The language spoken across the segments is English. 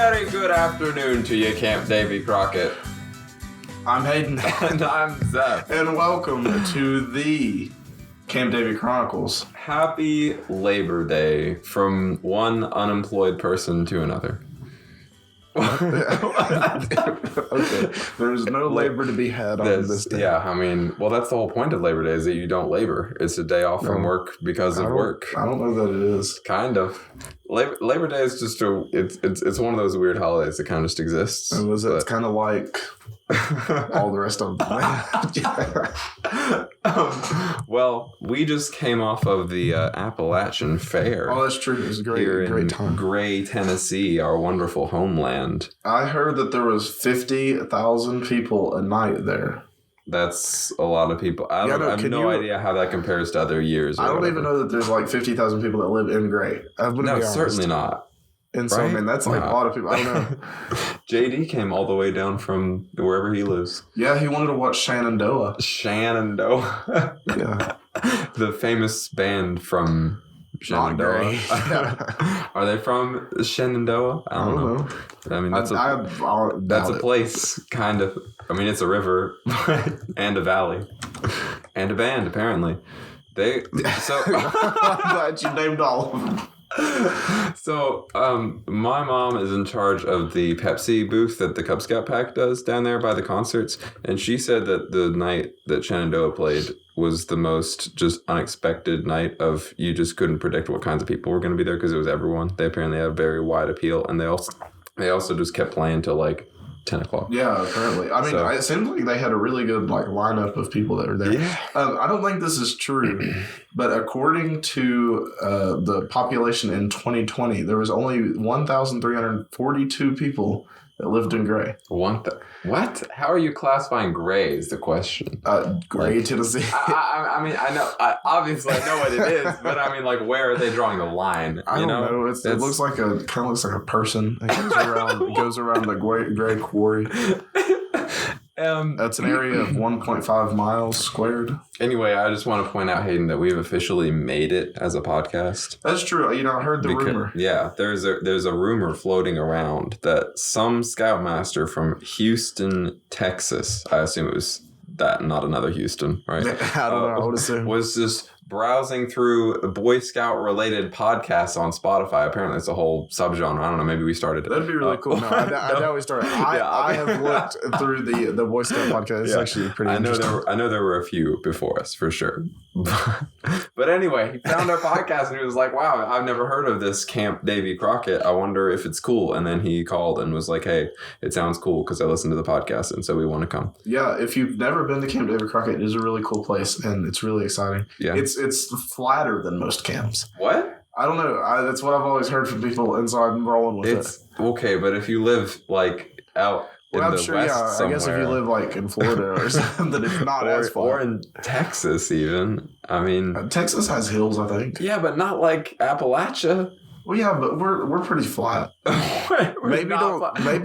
very good afternoon to you, Camp Davy Crockett. I'm Hayden. And I'm Zeph. And welcome to the Camp Davy Chronicles. Happy Labor Day from one unemployed person to another. Okay, there's no labor to be had on this day. Yeah, I mean, well, that's the whole point of Labor Day is that you don't labor. It's a day off from work because of work. I don't know that it is. Kind of. Labor Day is just it's one of those weird holidays that kind of just exists. It's kind of like all the rest of them. Well, we just came off of the Appalachian Fair. Oh, that's true. It was a great time. Gray, Tennessee, our wonderful homeland. I heard that there was 50,000 people a night there. That's a lot of people. I have no idea how that compares to other years. I don't even know that there's like 50,000 people that live in Gray. No, certainly not. And so, right? I mean, that's like a lot of people. I don't know. JD came all the way down from wherever he lives. Yeah, he wanted to watch Shenandoah. Shenandoah. Yeah. The famous band from Shenandoah. Are they from Shenandoah? I don't know. I mean, that's a place, kind of. I mean, it's a river and a valley and a band, apparently. I'm glad you named all of them. So, my mom is in charge of the Pepsi booth that the Cub Scout Pack does down there by the concerts. And she said that the night that Shenandoah played was the most just unexpected night of you just couldn't predict what kinds of people were going to be there because it was everyone. They apparently had a very wide appeal. And they also just kept playing till like 10 o'clock. Yeah, apparently. I mean, it seems like they had a really good lineup of people that were there. Yeah. I don't think this is true, but according to the population in 2020, there was only 1,342 people that lived in Gray. What? How are you classifying Gray is the question. Gray, Tennessee. I mean, I know. Obviously, I know what it is, but I mean, like, where are they drawing the line? I don't know. It looks like kind of looks like a person. It goes around the Gray Quarry. That's an area of 1.5 miles squared. Anyway, I just want to point out, Hayden, that we've officially made it as a podcast. That's true. You know, I heard the rumor. Yeah, there's a rumor floating around that some Scoutmaster from Houston, Texas, I assume it was that, not another Houston, right? I don't know. I would assume. Was just browsing through Boy Scout related podcasts on Spotify. Apparently it's a whole subgenre. I don't know. Maybe we started it. That'd be really cool. No, I doubt we started. I have looked through the Boy Scout podcast. It's actually pretty interesting. I know there were a few before us for sure. But anyway, he found our podcast and he was like, wow, I've never heard of this Camp Davy Crockett. I wonder if it's cool. And then he called and was like, hey, it sounds cool because I listened to the podcast and so we want to come. Yeah, if you've never been to Camp Davy Crockett, it is a really cool place and it's really exciting. Yeah. It's flatter than most camps. What? I don't know. That's what I've always heard from people, and so I'm rolling with it. Okay, but if you live like out in the west somewhere. I guess if you live like in Florida or something, it's not as far. Or in Texas even. I mean... Texas has hills, I think. Yeah, but not like Appalachia. Well, yeah, but we're pretty flat. Maybe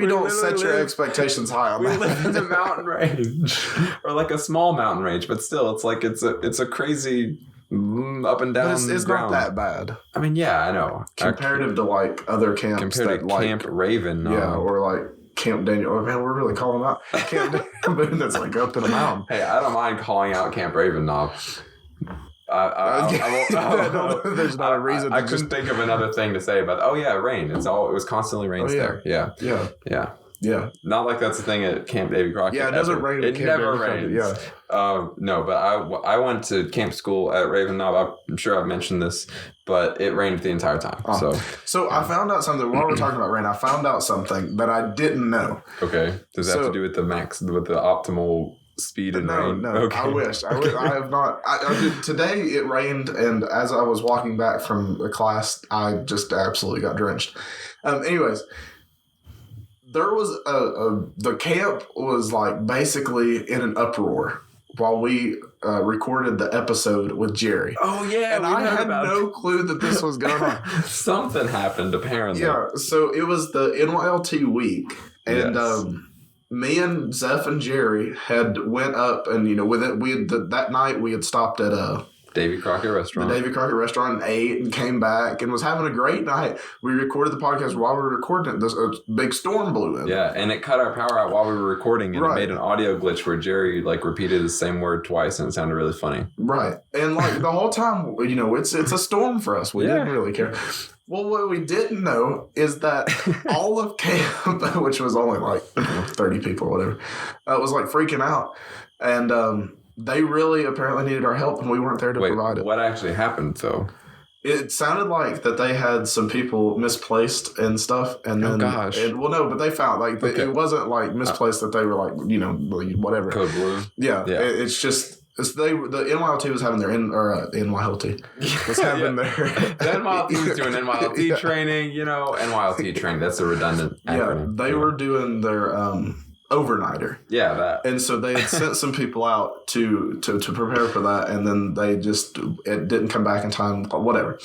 don't set your expectations high on that. We live in the mountain range. Or like a small mountain range, but still, it's like it's a crazy... up and down. But it's not that bad. I mean, yeah, I know. Comparative to like other camps. Compared to Camp Raven. Yeah, or like Camp Daniel. Oh man, we're really calling out Camp Daniel. That's like up in the mountain. Hey, I don't mind calling out Camp Raven Knob. There's not a reason. I couldn't think of another thing to say about. Oh yeah, rain. It was constantly rains there. Yeah. Yeah. Not like that's the thing at Camp Davy Crockett. Yeah, it doesn't rain. It never rains. Yeah. No, but I went to camp school at Raven Knob. I'm sure I've mentioned this, but it rained the entire time. So I found out something while we're talking about rain. I found out something that I didn't know. Okay. Does that have to do with the optimal speed and rain? No. Okay. I wish. I have not. Today it rained, and as I was walking back from the class, I just absolutely got drenched. Anyways. There was the camp was like basically in an uproar while we recorded the episode with Jerry. Oh yeah, and I had no clue that this was going on. Something happened apparently. Yeah, so it was the NYLT week, and me and Zeph and Jerry had went up, and with it, that night we had stopped at Davy Crockett Restaurant. The Davy Crockett Restaurant, and ate and came back and was having a great night. We recorded the podcast while we were recording it. This big storm blew in. Yeah, and it cut our power out while we were recording, and it made an audio glitch where Jerry repeated the same word twice, and it sounded really funny. Right, and the whole time, it's a storm for us. We didn't really care. Well, what we didn't know is that all of camp, which was only 30 people or whatever, was freaking out. And they really apparently needed our help, and we weren't there to provide it. What actually happened, though? It sounded like that they had some people misplaced and stuff. And then, but they found, it wasn't misplaced that they were whatever. Code blue. Yeah. It's just... the NYLT was having their NYLT was having their the NYLT was doing NYLT training, NYLT training. That's a redundant acronym. They were doing their overnighter. Yeah, that. And so they had sent some people out to prepare for that, and then it didn't come back in time. Whatever.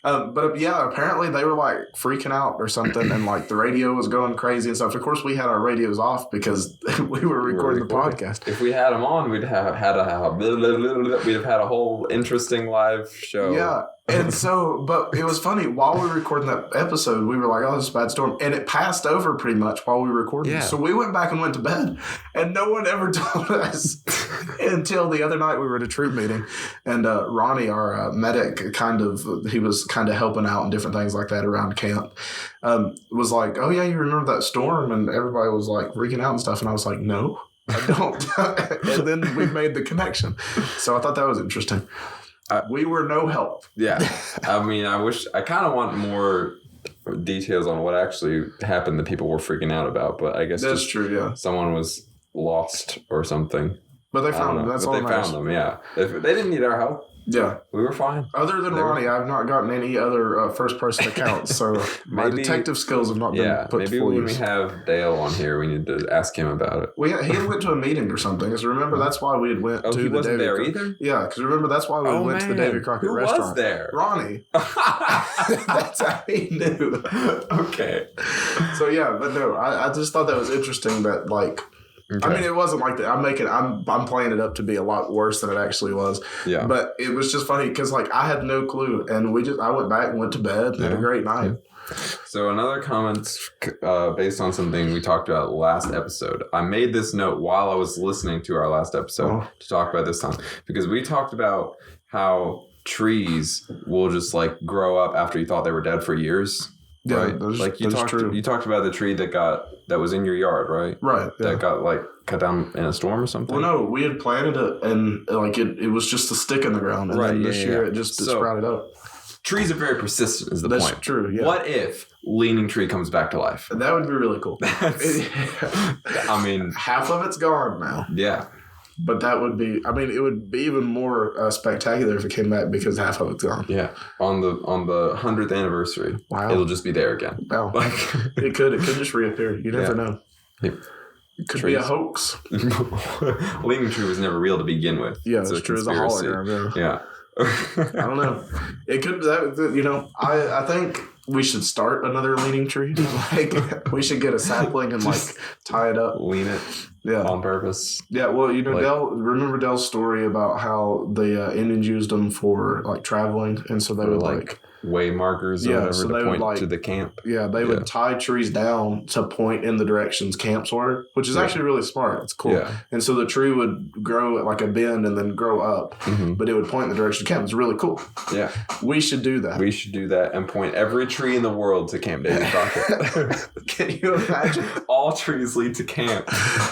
But apparently they were freaking out or something, and the radio was going crazy and stuff. Of course, we had our radios off because we were recording the podcast. If we had them on, we'd have had a whole interesting live show. Yeah. And so, but it was funny, while we were recording that episode, we were like, oh, this is a bad storm. And it passed over pretty much while we were recording. Yeah. So we went back and went to bed. And no one ever told us until the other night we were at a troop meeting. And Ronnie, our medic, he was kind of helping out and different things like that around camp, was like, oh, yeah, you remember that storm? And everybody was freaking out and stuff. And I was like, no, I don't. And then we made the connection. So I thought that was interesting. We were no help. Yeah. I mean, I kind of want more details on what actually happened that people were freaking out about, but I guess that's true, yeah. Someone was lost or something. But they found them. That's all that matters. They found them, yeah. They didn't need our help. Yeah. We were fine. Other than Ronnie, I've not gotten any other first-person accounts, so my detective skills have not been put to full use. Maybe when we have Dale on here, we need to ask him about it. He went to a meeting or something. Because remember, that's why we had went to the David... Oh, he wasn't there either? Yeah, because remember, that's why we went to the David Crockett restaurant. Who was there? Ronnie. That's how he knew. Okay. So, yeah, but no, I just thought that was interesting that, Okay. I mean, it wasn't like that. I'm playing it up to be a lot worse than it actually was. Yeah. But it was just funny because I had no clue, and I went back and went to bed and had a great night. Yeah. So another comment based on something we talked about last episode. I made this note while I was listening to our last episode to talk about this time because we talked about how trees will just grow up after you thought they were dead for years. Yeah, right? You talked about the tree that was in your yard, right? Right. Yeah. That got cut down in a storm or something? Well, no, we had planted it and it was just a stick in the ground. And then this year it just sprouted up. Trees are very persistent is the point. That's true, yeah. What if Leaning Tree comes back to life? That would be really cool. I mean... half of it's gone now. Yeah. But that would be, it would be even more spectacular if it came back because half of it's gone. Yeah. On the 100th anniversary, it'll just be there again. Wow. It could just reappear. You never know. Yeah. It could be a hoax. Leaning Tree was never real to begin with. Yeah, it's true. It's a hologram. Yeah. I don't know. It could, I think we should start another Leaning Tree. We should get a sapling and tie it up. Lean it. Yeah. On purpose. Yeah, well, remember Dell's story about how the Indians used them for traveling, and so they would way markers or whatever to point to the camp. Yeah, they would tie trees down to point in the directions camps were, which is actually really smart. It's cool. Yeah. And so the tree would grow at a bend and then grow up, but it would point in the direction of camp. It's really cool. Yeah. We should do that. We should do that and point every tree in the world to Camp David Crockett. Can you imagine? All trees lead to camp.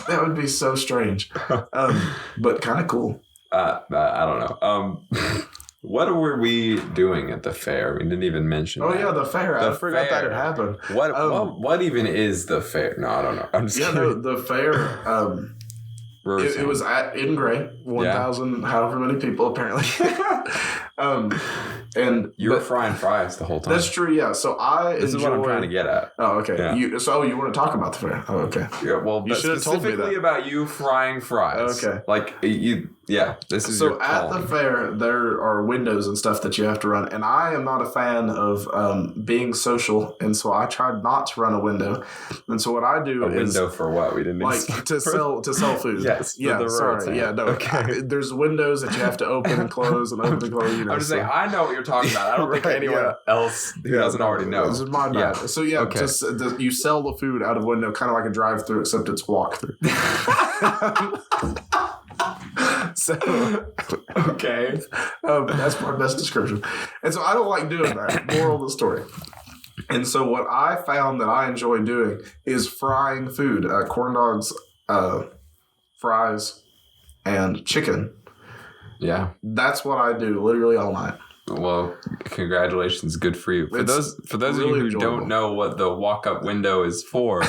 That would be so strange, but kind of cool. I don't know. What were we doing at the fair? We didn't even mention that. Yeah, the fair. I forgot that had happened. What even is the fair? No, I don't know. I'm just kidding. No, the fair. It was in Gray, 1,000, however many people apparently. And you were frying fries the whole time. That's true, yeah. So this is what I'm trying to get at. Oh, okay. Yeah. You want to talk about the fair? Oh, okay. Yeah, well, you should have told me that. About you frying fries. Okay. This is so at the fair there are windows and stuff that you have to run, and I am not a fan of being social, and so I tried not to run a window. And so what I do is window for what? We didn't to sell food. Yes. Yeah. Sorry. Yeah. No. Okay. there's windows that you have to open and close and open and close. You know, I'm just saying, I know what you're talking about. I don't think anyone else who doesn't already know. This is my bad. So just you sell the food out of window, kind of like a drive-through, except it's walk-through. So, okay. That's my best description. And so I don't like doing that. Moral of the story. And so what I found that I enjoy doing is frying food. Corn dogs, fries, and chicken. Yeah. That's what I do literally all night. Well, congratulations. Good for you. For those really of you who enjoyable. don't know what the walk-up window is for,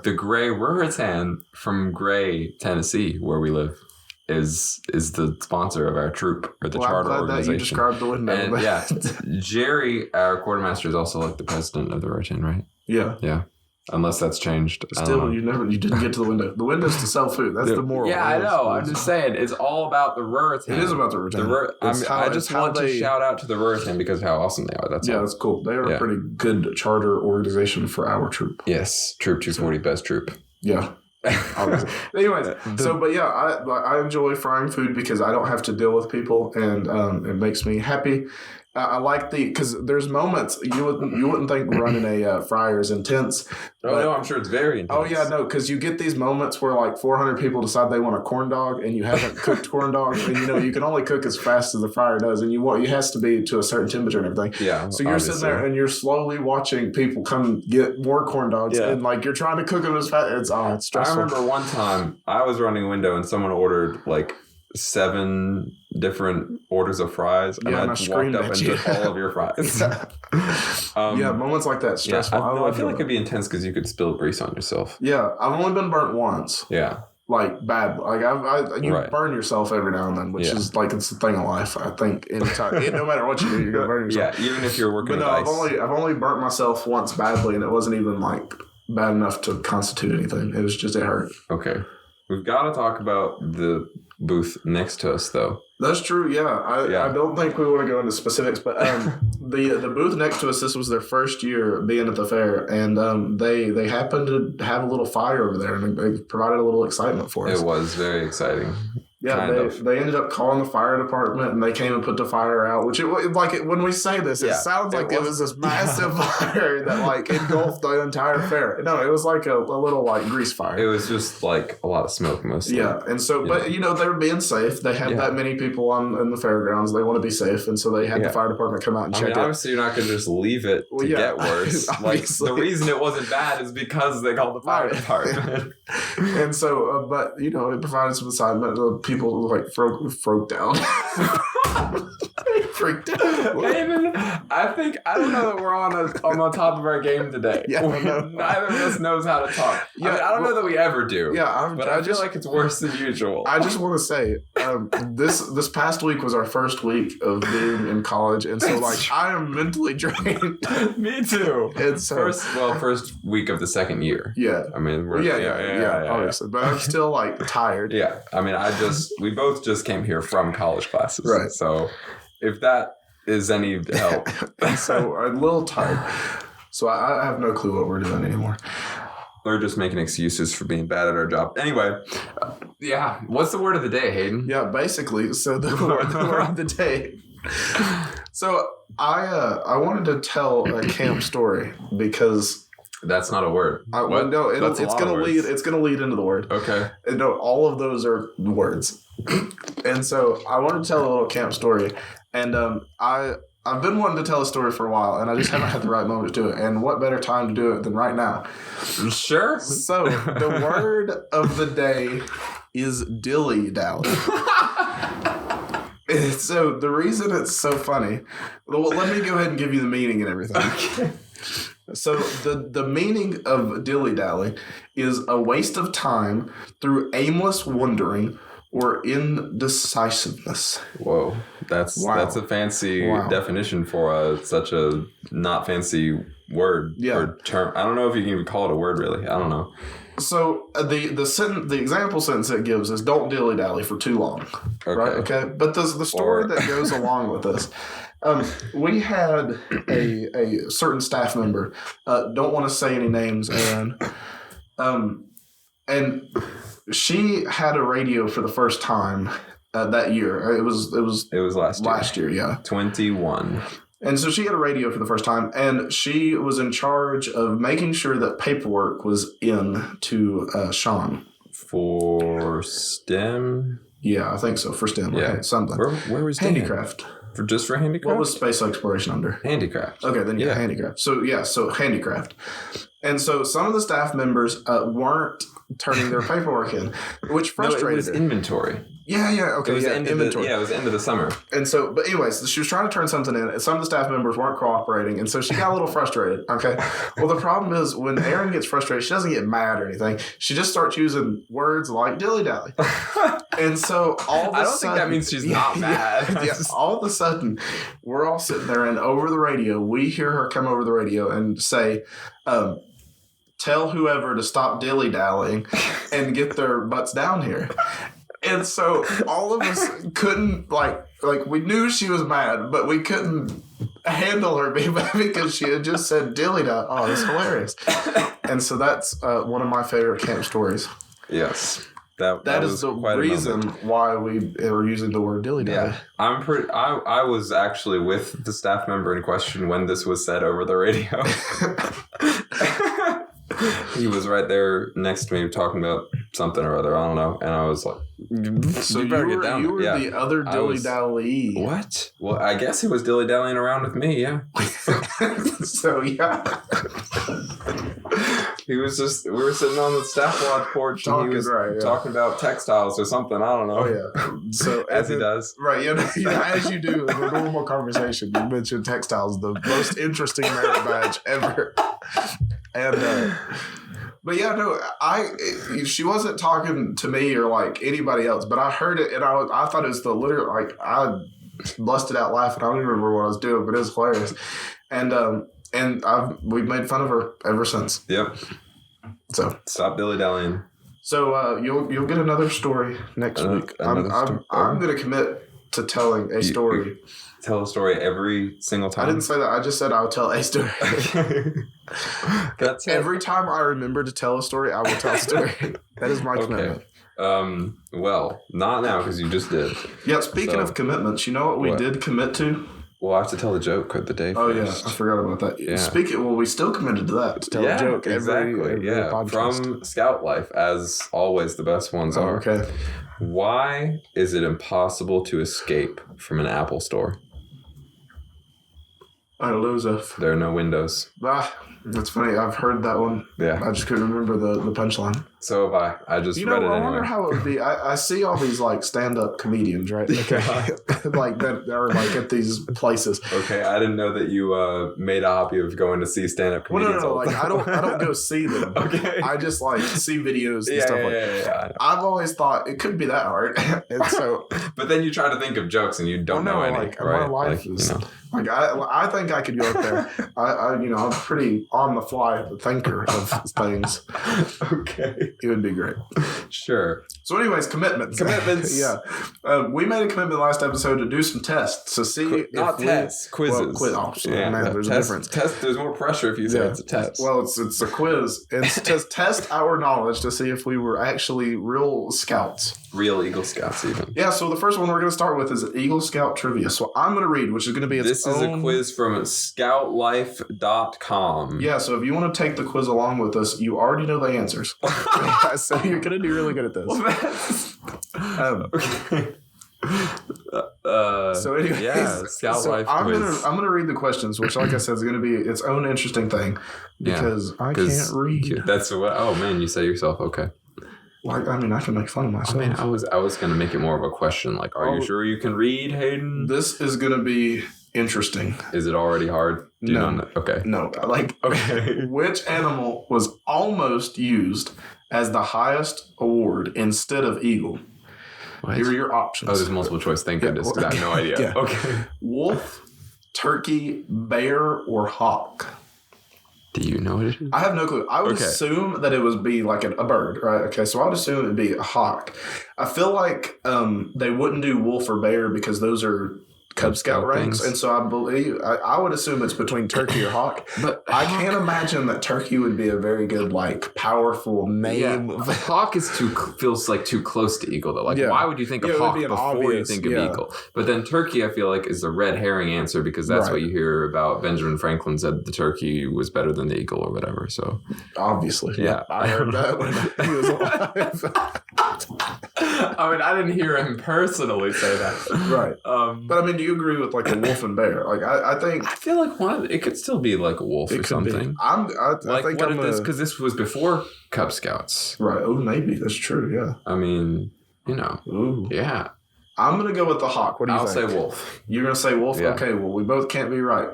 the Gray Ruritan from Gray, Tennessee, where we live, is the sponsor of our troop, or the charter I'm glad organization. that you described the window. And yeah, Jerry, our quartermaster, is also like the president of the Ruritan, right? Yeah. Yeah. Unless that's changed. Still, you didn't get to the window. The window's to sell food. That's the moral. Yeah, I know. I'm just saying, it's all about the Ruritan. It is about the Ruritan. I just want to shout out to the Ruritan because of how awesome they are. That's cool. They are a pretty good charter organization for our troop. Yes, Troop 240, best troop. Yeah. Anyways, I enjoy frying food because I don't have to deal with people, and it makes me happy. I like because there's moments you wouldn't think running a fryer is intense. No, I'm sure it's very intense. Oh yeah, no, because you get these moments where like 400 people decide they want a corn dog, and you haven't cooked corn dogs, and you can only cook as fast as the fryer does, and it has to be to a certain temperature and everything. Yeah. So you're sitting there and you're slowly watching people come get more corn dogs, and like you're trying to cook them as fast. It's stressful. I remember one time I was running a window and someone ordered like 7 different orders of fries, and I walked up and took all of your fries. Moments like that stressful. Yeah, I feel like it'd be intense because you could spill grease on yourself. Yeah, I've only been burnt once. Yeah, like bad. Like you burn yourself every now and then, which is like it's the thing of life. I think anytime, no matter what you do, you're gonna burn yourself. Yeah, even if you're working. But no, I've only burnt myself once badly, and it wasn't even like bad enough to constitute anything. It was just it hurt. Okay, we've got to talk about the booth next to us, though. That's true. Yeah, I don't think we want to go into specifics, but the booth next to us, this was their first year being at the fair, and they happened to have a little fire over there, and it provided a little excitement for us. It was very exciting. Yeah, they ended up calling the fire department, and they came and put the fire out. Which when we say this, it sounds like it was this massive fire that like engulfed the entire fair. No, it was like a little like grease fire. It was just like a lot of smoke mostly. Yeah, and so but they were being safe. They had that many people in the fairgrounds. They want to be safe, and so they had the fire department come out and check it. Obviously, you're not going to just leave it to get worse. Like the reason it wasn't bad is because they called the fire department. And so, but it provided some excitement. People like freaked out. Freaked out. Hayden, I don't know that we're on the top of our game today. Yeah, neither of us knows how to talk. Yeah, I don't know that we ever do. Yeah, but I feel like it's worse than usual. I just want to say, this past week was our first week of being in college, and so like I am mentally drained. Me too. And so first week of the second year. Yeah, I mean, obviously, but I'm still like tired. Yeah, I mean, we both just came here from college classes, right? So if that is any help, so I'm a little tired. So I have no clue what we're doing anymore. We're just making excuses for being bad at our job. Anyway, what's the word of the day, Hayden? Yeah, basically, so the word of the day. So I wanted to tell a camp story because that's not a word. It's gonna lead into the word. Okay. And no, all of those are words. And so I wanted to tell a little camp story, and I've been wanting to tell a story for a while, and I just haven't had the right moment to do it. And what better time to do it than right now? Sure. So the word of the day is dilly-dally. So the reason it's so funny, well, let me go ahead and give you the meaning and everything. Okay. So the meaning of dilly-dally is a waste of time through aimless wandering or indecisiveness. Whoa, that's a fancy definition for such a not fancy word or term. I don't know if you can even call it a word, really. I don't know. So the example sentence it gives is don't dilly-dally for too long. Okay. Right? Okay. But the story that goes along with this, we had a certain staff member, don't want to say any names, Aaron, and she had a radio for the first time that year. It was last year. Yeah. 21. And so she had a radio for the first time, and she was in charge of making sure that paperwork was in to Sean. For STEM? Yeah, I think so. For STEM. Yeah. Right? Something. Where was Handicraft? Just for handicraft? What was space exploration under? Handicraft. Okay, then handicraft. So handicraft. And so some of the staff members weren't turning their paperwork in, which frustrated it was her. Inventory. Yeah, okay. It was inventory. It was the end of the summer. And so, but anyways, she was trying to turn something in, and some of the staff members weren't cooperating, and so she got a little frustrated, okay? Well, the problem is when Erin gets frustrated, she doesn't get mad or anything. She just starts using words like dilly-dally. And so all of a sudden... I don't think that means she's not mad. All of a sudden, we're all sitting there, and over the radio, we hear her come over the radio and say... tell whoever to stop dilly-dallying and get their butts down here. And so all of us couldn't, like we knew she was mad, but we couldn't handle her being mad because she had just said dilly-dally. Oh, that's hilarious. And so that's one of my favorite camp stories. Yes. That is the reason why we are using the word dilly-dally. Yeah. I was actually with the staff member in question when this was said over the radio. He was right there next to me talking about something or other. I don't know. And I was like, so you better get down. You were the other dilly-dally. What? Well, I guess he was dilly-dallying around with me, yeah. So, yeah. We were sitting on the staff lodge porch and he was talking about textiles or something. I don't know. Oh, yeah. So as he does. Right. As you do in a normal conversation, you mention textiles, the most interesting merit badge ever. And, but yeah, no, she wasn't talking to me or like anybody else, but I heard it and I thought it was the literal, like I busted out laughing. I don't even remember what I was doing, but it was hilarious. And we've made fun of her ever since. Yep. So stop dilly-dallying. So you'll get another story next week. I'm going to commit to telling a story. Tell a story every single time. I didn't say that. I just said I would tell a story. That's every time I remember to tell a story, I will tell a story. That is my commitment. Well, not now because you just did. Yeah. Speaking of commitments, you know what we did commit to? Well, I have to tell the joke of the day first. Oh, yeah. I forgot about that. Yeah. We still committed to that. To tell a joke. Exactly. Every from Scout Life, as always, the best ones are. Okay. Why is it impossible to escape from an Apple store? I don't know, Zeph. There are no windows. That's funny. I've heard that one. Yeah. I just couldn't remember the punchline. So have I. I just read it anyway. I wonder how it would be. I see all these like stand-up comedians, right? Okay. Like that are like at these places. Okay, I didn't know that you made a hobby of going to see stand-up comedians. Well, no. Like I don't go see them. Okay. I just like see videos and stuff like that. Yeah. I've always thought it couldn't be that hard. And so but then you try to think of jokes and you don't know any. Like, right? My life is like I think I could go up there. I'm pretty on the fly thinker of things. Okay. It would be great. Sure. So anyways, commitments. Yeah. We made a commitment last episode to do some tests to see quizzes. There's a difference. There's more pressure if you say it's a test. Well, it's a quiz. It's to test our knowledge to see if we were actually real scouts. Real Eagle Scouts, even. Yeah, so the first one we're going to start with is Eagle Scout Trivia. So I'm going to read, which is going to be This is a quiz from scoutlife.com. Yeah, so if you want to take the quiz along with us, you already know the answers. So you're going to do really good at this. Okay. So anyways, Scout Life quiz. I'm gonna read the questions, which, like I said, is going to be its own interesting thing because I can't read. That's what. Oh man, you say yourself. Okay. Like, I mean, I can make fun of myself. I was going to make it more of a question. Like, are you sure you can read, Hayden? This is going to be interesting. Is it already hard? Do you know? Okay. No. Okay. Which animal was almost used as the highest award instead of eagle? What? Here are your options. Oh, there's multiple choice. Thank goodness. I have no idea. Yeah. Okay. Wolf, turkey, bear, or hawk? Do you know what it is? I have no clue. I would assume that it would be like a bird, right? Okay, so I would assume it would be a hawk. I feel like they wouldn't do wolf or bear because those are Cub Scout ranks, and so I believe I would assume it's between turkey or hawk. But I can't imagine that turkey would be a very good like powerful name. Yeah. Hawk is feels like too close to eagle though. Like why would you think of hawk before you think of eagle? But then turkey, I feel like is a red herring answer because that's what you hear about. Benjamin Franklin said the turkey was better than the eagle or whatever. So obviously, I heard that when he was alive. I mean, I didn't hear him personally say that. Right. But I mean, do you agree with like a wolf and bear? Like, I think... I feel like it could still be like a wolf or something. I think what if this... Because this was before Cub Scouts. Right. Oh, maybe. That's true, yeah. I mean, Ooh. Yeah. I'm going to go with the hawk. What do you think? I'll say wolf. You're going to say wolf? Yeah. Okay, well, we both can't be right.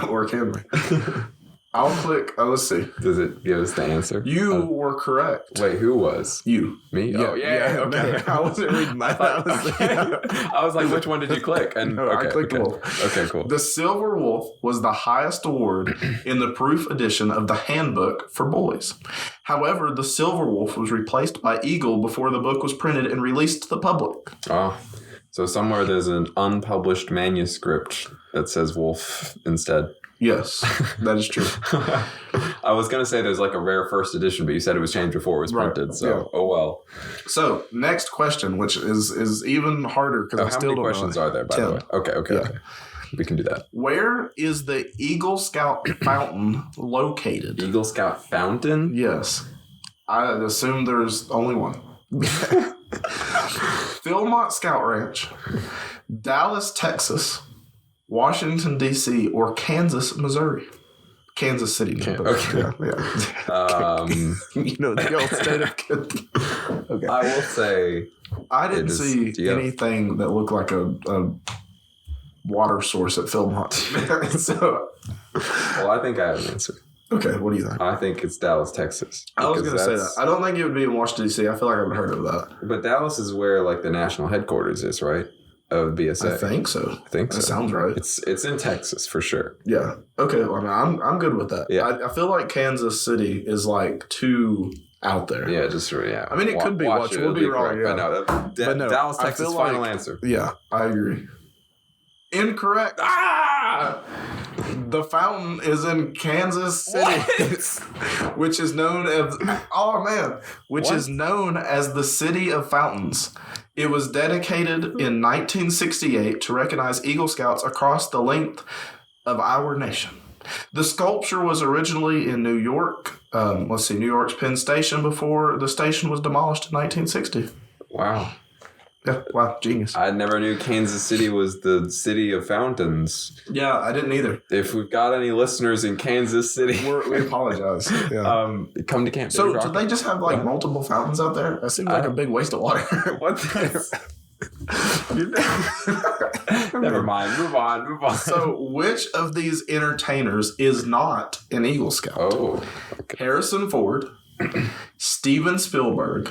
Or can we? I'll click. Let's see. Does it give us the answer? You were correct. Wait, who was? You. Me? Yeah, oh, yeah. Okay. I wasn't reading that. I was like, which one did you click? And I clicked wolf. Okay, cool. The silver wolf was the highest award in the proof edition of the handbook for boys. However, the silver wolf was replaced by eagle before the book was printed and released to the public. Oh, so somewhere there's an unpublished manuscript that says wolf instead. Yes, that is true. I was going to say there's like a rare first edition, but you said it was changed before it was printed. So, oh well. So, next question, which is even harder because I still don't know. How many questions are there, by the way? Okay. We can do that. Where is the Eagle Scout Fountain located? Eagle Scout Fountain? Yes. I assume there's only one. Philmont Scout Ranch, Dallas, Texas, Washington, D.C., or Kansas, Missouri. Kansas City. Okay. Yeah. The old state of Kentucky. Okay. I will say... I didn't see anything that looked like a water source at Philmont. Well, I think I have an answer. Okay, what do you think? I think it's Dallas, Texas. I was going to say that. I don't think it would be in Washington, D.C. I feel like I would have heard of that. But Dallas is where like the national headquarters is, right? Of BSA. I think so. That sounds right. It's in Texas for sure. Yeah. Okay. Well, I mean, I'm good with that. Yeah. I feel like Kansas City is like too out there. Yeah. I mean, it could be. We'll be wrong. Yeah. But no, Dallas, Texas. Final answer. Yeah, I agree. Incorrect. The fountain is in Kansas City, which is known as is known as the City of Fountains. It was dedicated in 1968 to recognize Eagle Scouts across the length of our nation. The sculpture was originally in New York. New York's Penn Station before the station was demolished in 1960. Wow. Yeah, wow, genius. I never knew Kansas City was the city of fountains. Yeah, I didn't either. If we've got any listeners in Kansas City, we apologize. Yeah. Come to Camp. So, do they just have like multiple fountains out there? That seems like a big waste of water. What? Never mind. Move on. So, which of these entertainers is not an Eagle Scout? Oh, okay. Harrison Ford, Steven Spielberg,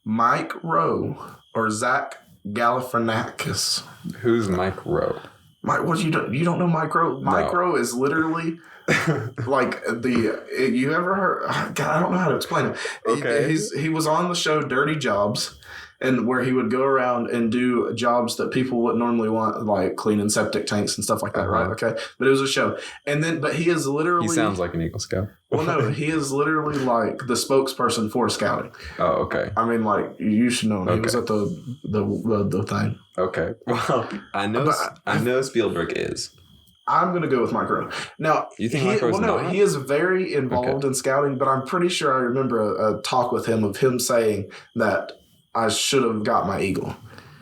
Mike Rowe, or Zach Galifianakis? Who's Mike Rowe? What you don't know Mike Rowe? Mike Rowe is literally like you ever heard? God, I don't know how to explain it. Okay. He was on the show Dirty Jobs, and where he would go around and do jobs that people wouldn't normally want, like cleaning septic tanks and stuff like that, right? Okay, but it was a show, but he is literally. He sounds like an Eagle Scout. Well, no, he is literally like the spokesperson for scouting. Oh, okay. I mean, like you should know him. He was at the thing. Okay. Well, I know Spielberg is. I'm going to go with Mike Rowe. Now, you think Mike Rowe's not? He is very involved in scouting, but I'm pretty sure I remember a talk with him of him saying that I should have got my eagle.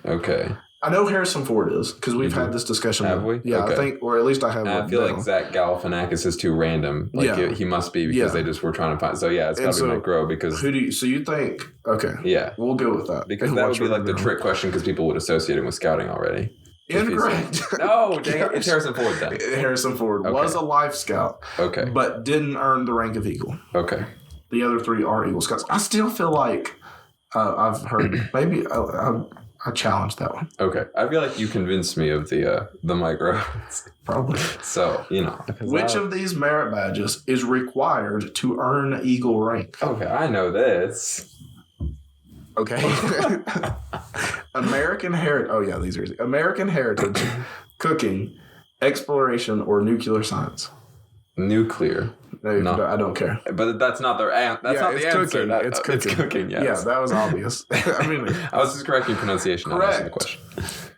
Okay. I know Harrison Ford is because we've had this discussion. Have we? Yeah, okay. I think, or at least I have. I feel like Zach Galifianakis is too random. He must be because they just were trying to find. So yeah, it's got to be Mike Rowe because. So you think? Okay. Yeah, we'll go with that because that would be like the trick question because people would associate him with scouting already. Incorrect. No, dang it. It's Harrison Ford then. Harrison Ford was a Life Scout. Okay. But didn't earn the rank of Eagle. Okay. The other three are Eagle Scouts. I still feel like I've heard maybe I challenged that one. Okay. I feel like you convinced me of the micro. Probably. So, Which of these merit badges is required to earn Eagle rank? Okay, I know this. Okay. American heritage. Oh yeah, these are easy. American heritage, cooking, exploration, or nuclear science. Nuclear. No, I don't care. But that's not the That's not the answer. Cooking. It's cooking. It's cooking. Yes. Yeah, that was obvious. I mean, I was just correcting pronunciation. Correct. Not asking the question.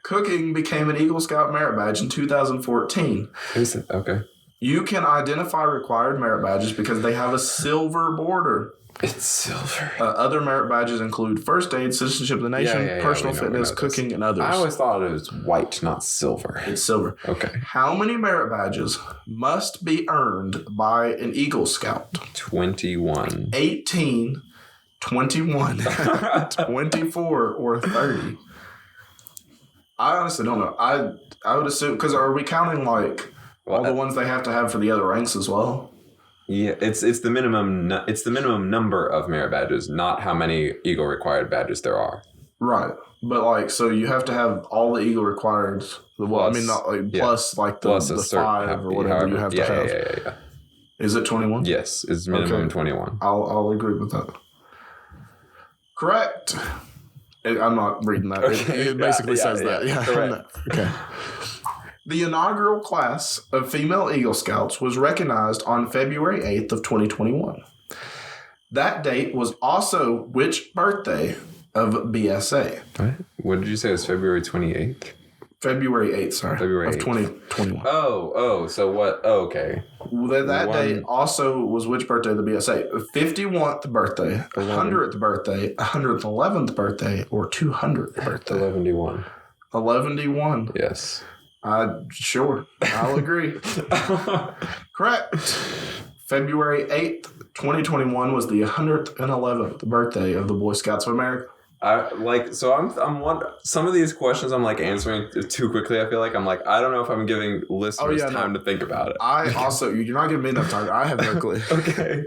Cooking became an Eagle Scout merit badge in 2014. Okay. You can identify required merit badges because they have a silver border. It's silver. Other merit badges include first aid, citizenship of the nation, personal fitness, cooking, and others. I always thought it was white, not silver. It's silver. Okay. How many merit badges must be earned by an Eagle Scout? 21. 18, 21, 24, or 30? I honestly don't know. I would assume, because are we counting like all the ones they have to have for the other ranks as well? Yeah, it's the minimum. It's the minimum number of merit badges, not how many Eagle required badges there are. Right, but like, so you have to have all the Eagle required. Well, plus, I mean, not like plus like the 5 or whatever you have to have. Yeah. Is it 21? Yes, it's minimum 21. I'll agree with that. Correct. I'm not reading that. Okay. It basically says that. Yeah. Correct. Okay. The inaugural class of female Eagle Scouts was recognized on February 8th of 2021. That date was also which birthday of BSA? What did you say? It was February 28th? February 8th, sorry. February 8th. Of 2021. So what? Oh, okay. That date also was which birthday of the BSA? 51th birthday, 100th birthday, 111th birthday, or 200th birthday? 11D1. 11D1. Yes. Sure. I'll agree. Correct. February 8th, 2021 was the 111th birthday of the Boy Scouts of America. I'm wondering, some of these questions I'm like answering too quickly. I feel like I don't know if I'm giving listeners time to think about it. You're not giving me enough time. I have no clue. Okay.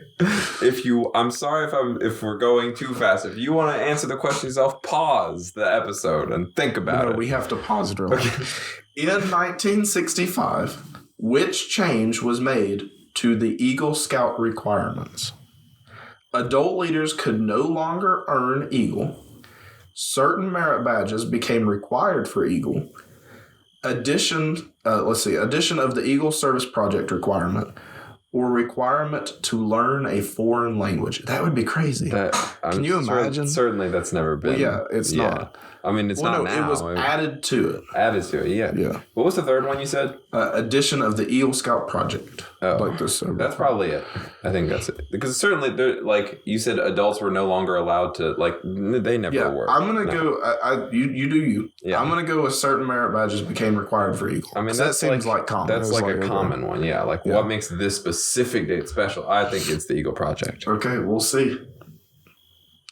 I'm sorry if we're going too fast. If you want to answer the question yourself, pause the episode and think about it. No, we have to pause it. Okay. In 1965, which change was made to the Eagle Scout requirements? Adult leaders could no longer earn Eagle. Certain merit badges became required for Eagle. Addition of the Eagle Service Project requirement, or requirement to learn a foreign language. That would be crazy. Can you imagine? Certainly, that's never been. Well, yeah, it's not. I mean, it's not now. It was added to it. Added to it, yeah. Yeah. What was the third one you said? Addition of the Eagle Scout Project. Oh, like this. That's probably it. I think that's it. Because certainly, like you said, adults were no longer allowed to, they never were. I'm going to go, you do you. Yeah. I'm going to go with certain merit badges became required for Eagle. I mean, that seems like common. That's like a common one, yeah. What makes this specific date special? I think it's the Eagle Project. Okay, we'll see.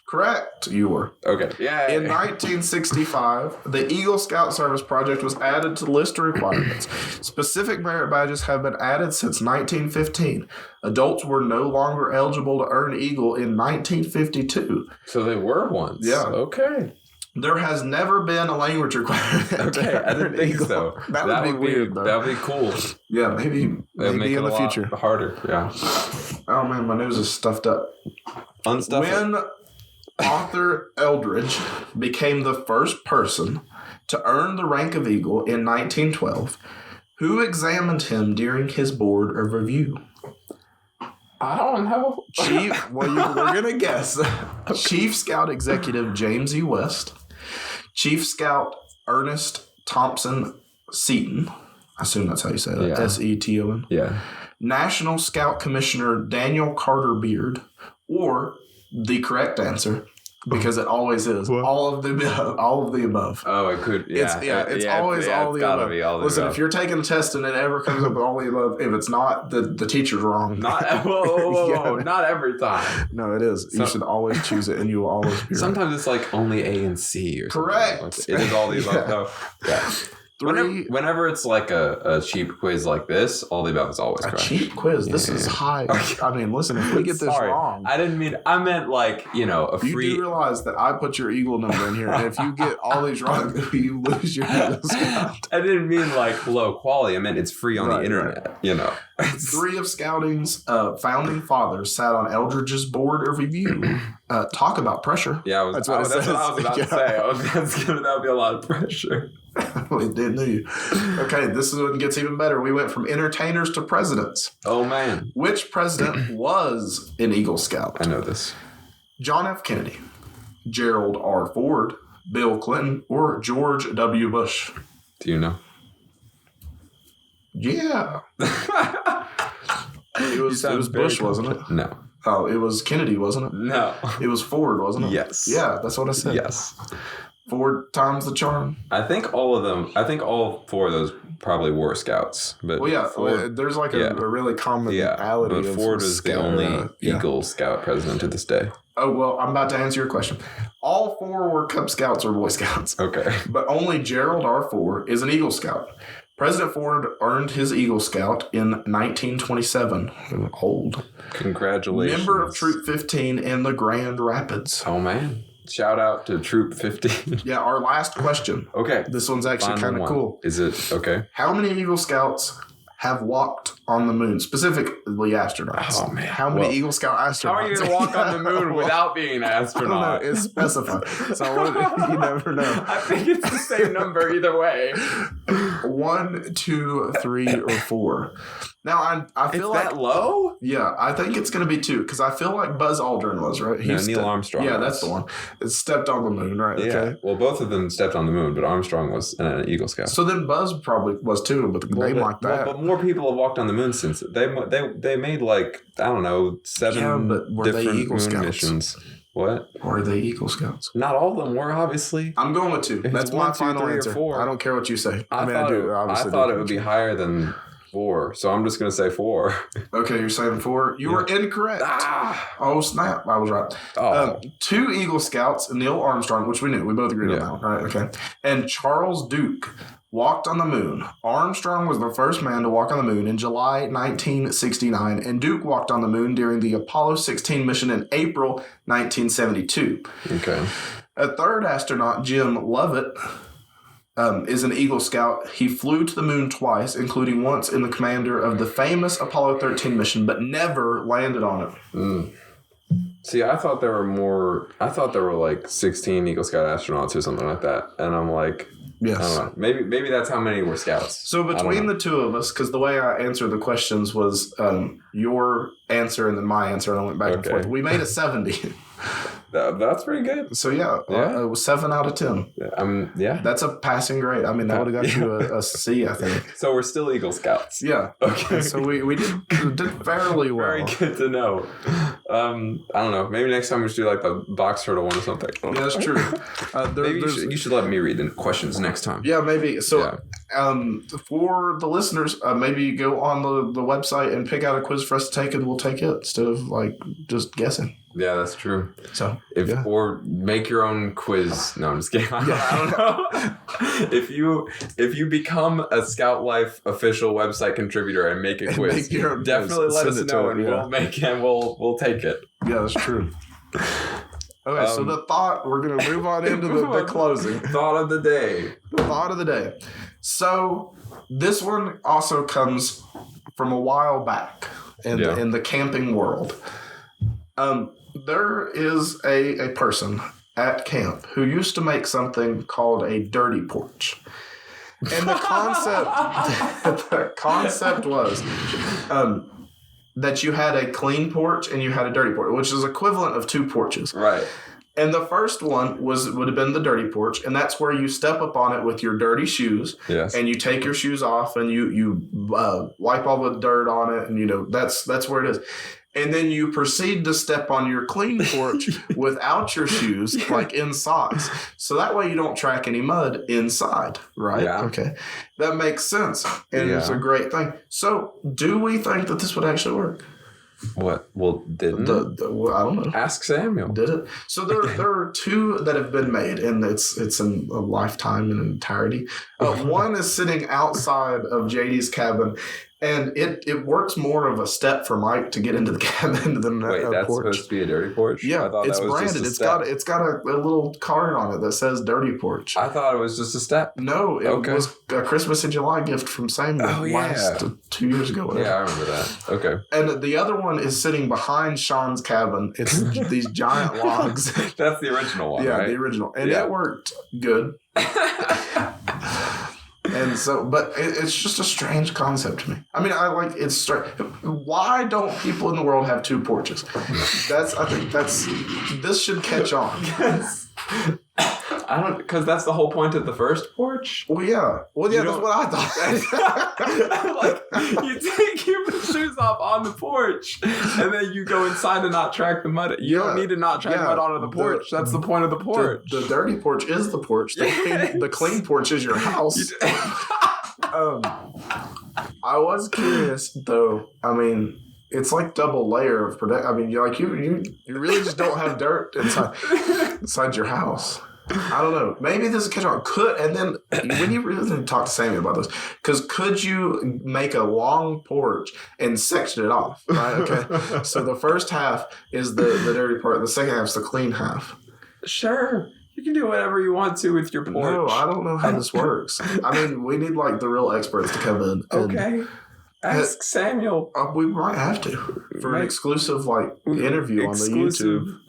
Correct, you were. Okay. Yeah. In 1965, the Eagle Scout Service Project was added to the list of requirements. Specific merit badges have been added since 1915. Adults were no longer eligible to earn Eagle in 1952. So they were once. Yeah. Okay. There has never been a language requirement. Okay, I didn't think so. That would be weird, though. That would be cool. Yeah, maybe in the future. Harder, yeah. Oh, man, my nose is stuffed up. Unstuff When Arthur Eldridge became the first person to earn the rank of Eagle in 1912, who examined him during his board of review? I don't know. We're going to guess. Chief Scout Executive James E. West, Chief Scout Ernest Thompson Seton, I assume that's how you say that, Seton. Yeah. National Scout Commissioner Daniel Carter Beard, or the correct answer, because it always is, all of the above. Oh, it could. Yeah, it's always all the above. Be all the Listen, above. if you're taking a test and it ever comes up with all the above, if it's not, the teacher's wrong. Not whoa, not every time. No, it is. You should always choose it, and you will always be Sometimes it's like only A and C or something. Correct. Like it is all the above. Yeah. Whenever it's like a cheap quiz like this, all the above is always A correct. cheap quiz. This is high. I mean, listen, if we get this wrong. I didn't mean, I meant like, a free. You do realize that I put your Eagle number in here, and if you get all these wrong, you lose your Eagle Scout. I didn't mean like low quality. I meant it's free on the internet, 3 of Scouting's founding fathers sat on Eldridge's board of review. Talk about pressure. Yeah, that's what I was about to say. That would be a lot of pressure. We didn't you. Okay, this is when it gets even better. We went from entertainers to presidents. Oh, man. Which president was an Eagle Scout? I know this. John F. Kennedy, Gerald R. Ford, Bill Clinton, or George W. Bush? Do you know? Yeah. It was Bush, wasn't it? No. Oh, it was Kennedy, wasn't it? No. It was Ford, wasn't it? Yes. Yeah, that's what I said. Yes. 4 times the charm. I think all 4 of those probably were Scouts. But there's like a really commonality. But Ford is the only Eagle Scout president to this day. Oh, well, I'm about to answer your question. All 4 were Cub Scouts or Boy Scouts. Okay. But only Gerald R. Ford is an Eagle Scout. President Ford earned his Eagle Scout in 1927. Old. Congratulations. Member of Troop 15 in the Grand Rapids. Oh, man. Shout out to Troop 15. Yeah, our last question. Okay. This one's actually kind of cool. Is it? Okay. How many Eagle Scouts have walked on the moon, specifically astronauts? Oh, man. How many Eagle Scout astronauts? How are you going to walk on the moon without being an astronaut? I don't know. It's specified. So you never know. I think it's the same number either way. 1, 2, 3, or 4. Now, I feel it's that low? Yeah, I think it's going to be 2 because I feel like Buzz Aldrin was, right? Neil Armstrong. Yeah, that's the one. It stepped on the moon, right? Yeah. Okay. Well, both of them stepped on the moon, but Armstrong was an Eagle Scout. So then Buzz probably was too, but the name like that. But more people have walked on the moon since. They made like, I don't know, 7 different moon missions. What? Or are they Eagle Scouts? Not all of them were, obviously. I'm going with 2. That's my final answer. 4. I don't care what you say. I thought it would be higher than 4, so I'm just going to say 4. Okay, you're saying 4. You were incorrect. Oh, snap. I was right. 2 Eagle Scouts, Neil Armstrong, which we knew. We both agreed on that one. Right, okay. And Charles Duke walked on the moon. Armstrong was the first man to walk on the moon in July 1969, and Duke walked on the moon during the Apollo 16 mission in April 1972. Okay. A third astronaut, Jim Lovett, is an Eagle Scout. He flew to the moon twice, including once in the commander of the famous Apollo 13 mission, but never landed on it. Mm. See, I thought there were like 16 Eagle Scout astronauts or something like that, and I'm like, yes. I don't know. Maybe that's how many were Scouts. So between the 2 of us, because the way I answered the questions was your answer and then my answer, and I went back and forth. We made a 70. That's pretty good. So it was 7 out of 10. Yeah. That's a passing grade. I mean, that would have got you a C, I think. So we're still Eagle Scouts. Yeah. Okay. So we did fairly well. Very good to know. I don't know. Maybe next time we should do like the box turtle one or something. Yeah, that's true. Maybe you should let me read the questions next time. Yeah, maybe. So for the listeners, maybe you go on the website and pick out a quiz for us to take, and we'll take it instead of like just guessing. Yeah, that's true. So or make your own quiz. No, I'm just kidding. I don't know. If you become a Scout Life official website contributor and make a quiz, definitely let us know, and we'll take it. Yeah, that's true. Okay, so we're going to move on into the closing. Thought of the day. Thought of the day. So this one also comes from a while back in the camping world. There is a person at camp who used to make something called a dirty porch. And the concept was that you had a clean porch and you had a dirty porch, which is equivalent of 2 porches. Right. And the first one would have been the dirty porch, and that's where you step up on it with your dirty shoes, and you take your shoes off and you wipe all the dirt on it, and that's where it is. And then you proceed to step on your clean porch without your shoes, like in socks. So that way you don't track any mud inside, right? Yeah. Okay. That makes sense. And it's a great thing. So do we think that this would actually work? What? Well, didn't well, I don't know. Ask Samuel. Did it? So there are two that have been made, and it's in a lifetime in entirety. One is sitting outside of JD's cabin, and it works more of a step for Mike to get into the cabin than Wait, a that's porch. supposed to be a dirty porch? Yeah, I thought it's that was branded. just a It's got a little card on it that says "Dirty Porch." I thought it was just a step. No, it was a Christmas in July gift from Samuel last 2 years ago. Whatever. Yeah, I remember that. Okay. And the other one is sitting behind Sean's cabin. It's these giant logs. That's the original one, Yeah, right? the original. And it worked good. And so, but it's just a strange concept to me. I mean, it's strange. Why don't people in the world have two porches? I think this should catch on. Because that's the whole point of the first porch. Well, yeah, that's what I thought. Like, you take your shoes off on the porch, and then you go inside and not track the mud. You don't need to not track mud onto the porch. That's the point of the porch. The dirty porch is the porch. The clean porch is your house. I was curious though. I mean, it's like double layer of protection. I mean, you really just don't have dirt inside your house. I don't know. Maybe this is catch on. And then when you really talk to Sammy about this, because could you make a long porch and section it off? Right. Okay. So the first half is the dirty part. The second half is the clean half. Sure. You can do whatever you want to with your porch. No, I don't know how this works. I mean, we need like the real experts to come in. Okay. Ask Samuel. We might have to for an exclusive interview on the YouTube.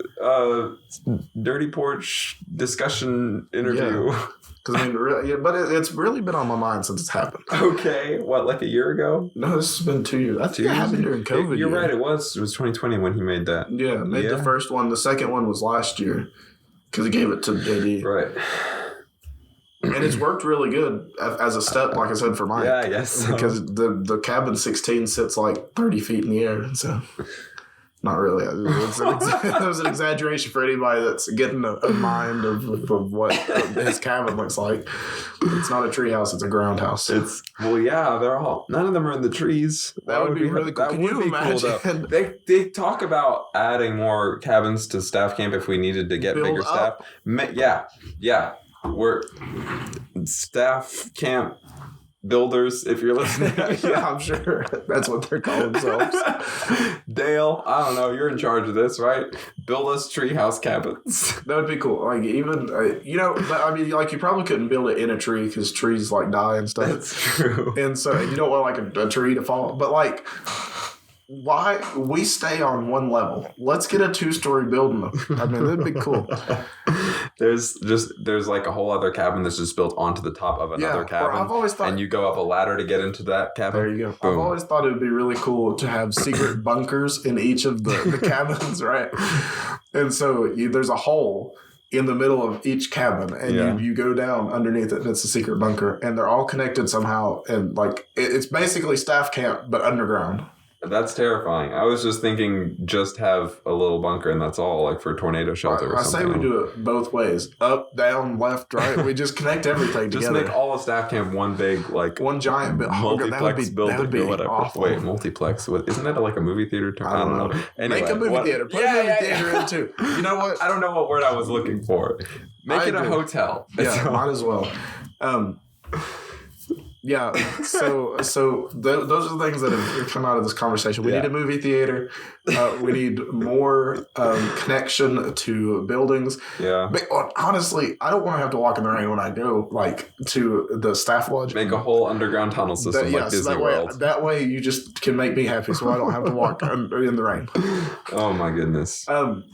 Dirty porch discussion interview. Because I mean, but it's really been on my mind since it's happened. Okay, what, like a year ago? No, this has been 2 years. I think it happened during COVID. You're right. It was 2020 when he made that. Yeah, made the first one. The second one was last year because he gave it to JD. Right. And it's worked really good as a step, like I said, for Mike. Yeah, I guess so. Because the cabin 16 sits like 30 feet in the air. So, not really. That was an exaggeration for anybody that's getting a mind of what his cabin looks like. It's not a tree house, it's a ground house. None of them are in the trees. That would be really cool. Can you imagine? Cool, they talk about adding more cabins to staff camp if we needed to get bigger staff. Yeah. We're staff camp builders, if you're listening. Yeah, I'm sure that's what they're calling themselves. Dale, I don't know. You're in charge of this, right? Build us treehouse cabins. That would be cool. Like, even, I mean, like, you probably couldn't build it in a tree because trees, like, die and stuff. That's true. And so you don't want, like, a tree to fall. But, like, why we stay on one level? Let's get a 2-story building. I mean, that'd be cool. There's like a whole other cabin that's just built onto the top of another cabin. I've always thought, and you go up a ladder to get into that cabin. There you go. Boom. I've always thought it would be really cool to have secret bunkers in each of the cabins, right? And so there's a hole in the middle of each cabin, and you go down underneath it, and it's a secret bunker, and they're all connected somehow, and like it's basically staff camp but underground. That's terrifying. I was just thinking just have a little bunker and that's all, like for tornado shelter or something. I say we do it both ways. Up, down, left, right. We just connect everything together. Just make all of staff camp one big, like... one giant multiplex building that would be or whatever. Awful. Wait, multiplex? Isn't that like a movie theater term? I don't know. Anyway, make a movie theater. Put a movie theater in too. You know what? I don't know what word I was looking for. Make it a hotel. Yeah, might as well. Yeah, so those are the things that have come out of this conversation. We need a movie theater. We need more connection to buildings. Yeah. But honestly, I don't want to have to walk in the rain when I go to the staff lodge. Make a whole underground tunnel system like Disney World. That way you just can make me happy so I don't have to walk in the rain. Oh my goodness. And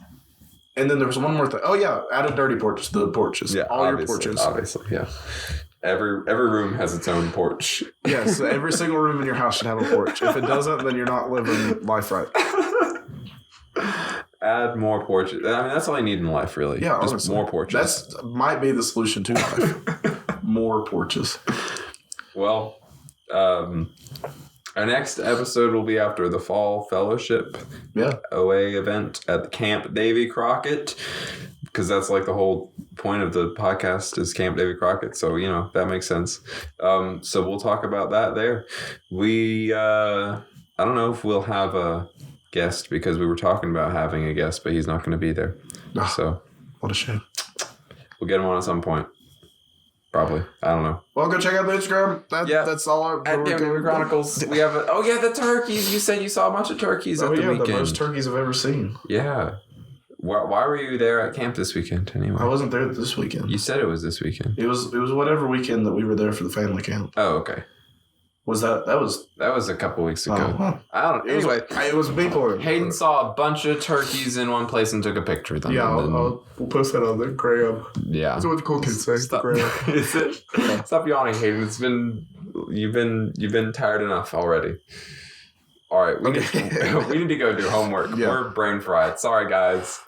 then there was one more thing. Oh yeah, add a dirty porch to the porches. Yeah, all your porches. Obviously, yeah. Every room has its own porch. Yes, every single room in your house should have a porch. If it doesn't, then you're not living life right. Add more porches. I mean, that's all I need in life, really. Yeah, just honestly, more porches. That might be the solution to life. More porches. Well, our next episode will be after the Fall Fellowship OA event at the Camp Davy Crockett. Because that's like the whole point of the podcast is Camp Davy Crockett. So, that makes sense. So we'll talk about that there. I don't know if we'll have a guest because we were talking about having a guest, but he's not going to be there. So what a shame. We'll get him on at some point. Probably. I don't know. Well, go check out the Instagram. That's all. At Damn Chronicles. We have the turkeys. You said you saw a bunch of turkeys at the weekend. The most turkeys I've ever seen. Yeah. Why were you there at camp this weekend anyway? I wasn't there this weekend. You said it was this weekend. It was whatever weekend that we were there for the family camp. Oh, okay. Was that was a couple weeks ago. Huh. I don't know. Anyway, it was people. Hayden saw a bunch of turkeys in one place and took a picture of them. Yeah, we'll post that on the gram. Yeah. That's what the cool kids say. Stop. Is it? Stop yawning, Hayden. You've been tired enough already. All right, we need to go do homework. Yeah. We're brain fried. Sorry, guys.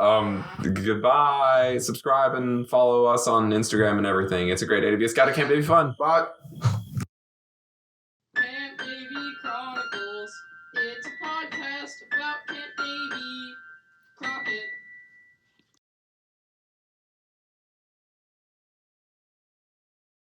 Goodbye. Subscribe and follow us on Instagram and everything. It's a great day to be a scout at camp. It'll be fun. Bye.